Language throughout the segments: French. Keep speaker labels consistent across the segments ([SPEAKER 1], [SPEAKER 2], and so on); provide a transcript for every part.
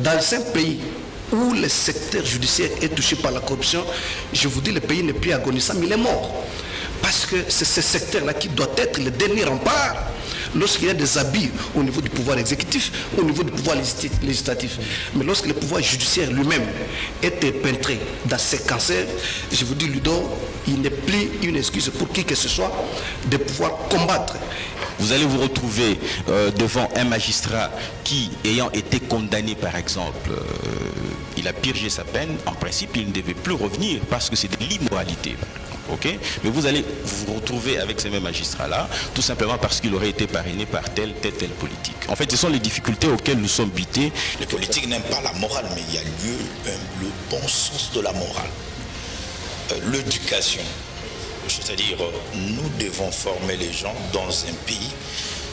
[SPEAKER 1] Dans un pays où le secteur judiciaire est touché par la corruption, je vous dis, le pays n'est plus agonisant, mais il est mort. Parce que c'est ce secteur-là qui doit être le dernier rempart lorsqu'il y a des abus au niveau du pouvoir exécutif, au niveau du pouvoir législatif. Mais lorsque le pouvoir judiciaire lui-même est épintré dans ces cancers, je vous dis, Ludo, il n'est plus une excuse pour qui que ce soit de pouvoir combattre.
[SPEAKER 2] Vous allez vous retrouver devant un magistrat qui, ayant été condamné par exemple, il a purgé sa peine, en principe il ne devait plus revenir parce que c'est de l'immoralité. Okay? Mais vous allez vous retrouver avec ces mêmes magistrats-là, tout simplement parce qu'il aurait été parrainé par telle politique. En fait, ce sont les difficultés auxquelles nous sommes butés.
[SPEAKER 3] Les politiques n'aiment pas la morale, mais il y a lieu, le bon sens de la morale. L'éducation, c'est-à-dire nous devons former les gens dans un pays.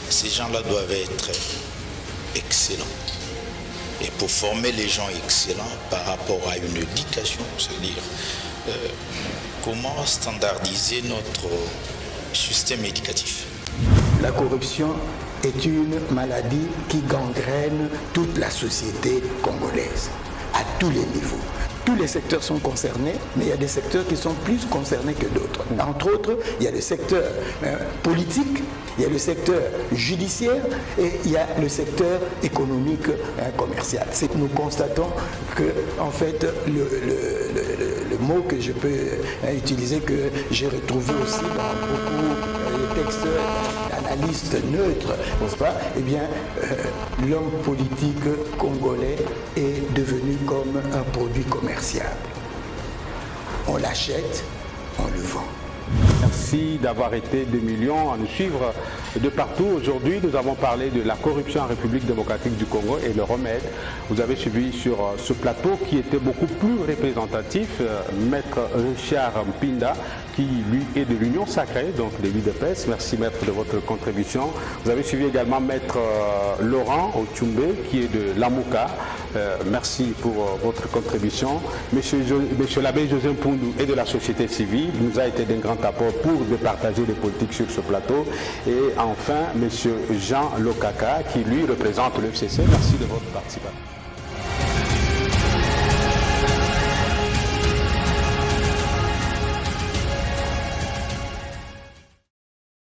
[SPEAKER 3] Ces gens-là doivent être excellents. Et pour former les gens excellents par rapport à une éducation, c'est-à-dire comment standardiser notre système éducatif.
[SPEAKER 4] La corruption est une maladie qui gangrène toute la société congolaise, à tous les niveaux. Tous les secteurs sont concernés, mais il y a des secteurs qui sont plus concernés que d'autres. Entre autres, il y a le secteur politique, il y a le secteur judiciaire et il y a le secteur économique commercial. Nous constatons que, en fait, le mot que je peux utiliser, que j'ai retrouvé aussi dans beaucoup de textes d'analystes neutres, n'est-ce pas? Eh bien, l'homme politique congolais est devenu comme un produit commercial. On l'achète, on le vend.
[SPEAKER 5] Merci d'avoir été 2 millions à nous suivre de partout. Aujourd'hui, nous avons parlé de la corruption en République démocratique du Congo et le remède. Vous avez suivi sur ce plateau qui était beaucoup plus représentatif, Maître Richard Mpinda, qui lui est de l'Union Sacrée, donc de l'UDPS. Merci Maître de votre contribution. Vous avez suivi également Maître Laurent Ochumbe, qui est de l'Amouka. Merci pour votre contribution. Monsieur l'abbé José Mpundu est de la société civile. Il nous a été d'un grand apport pour partager les politiques sur ce plateau. Et enfin, Monsieur Jean Lokaka, qui lui représente le FCC. Merci de votre participation.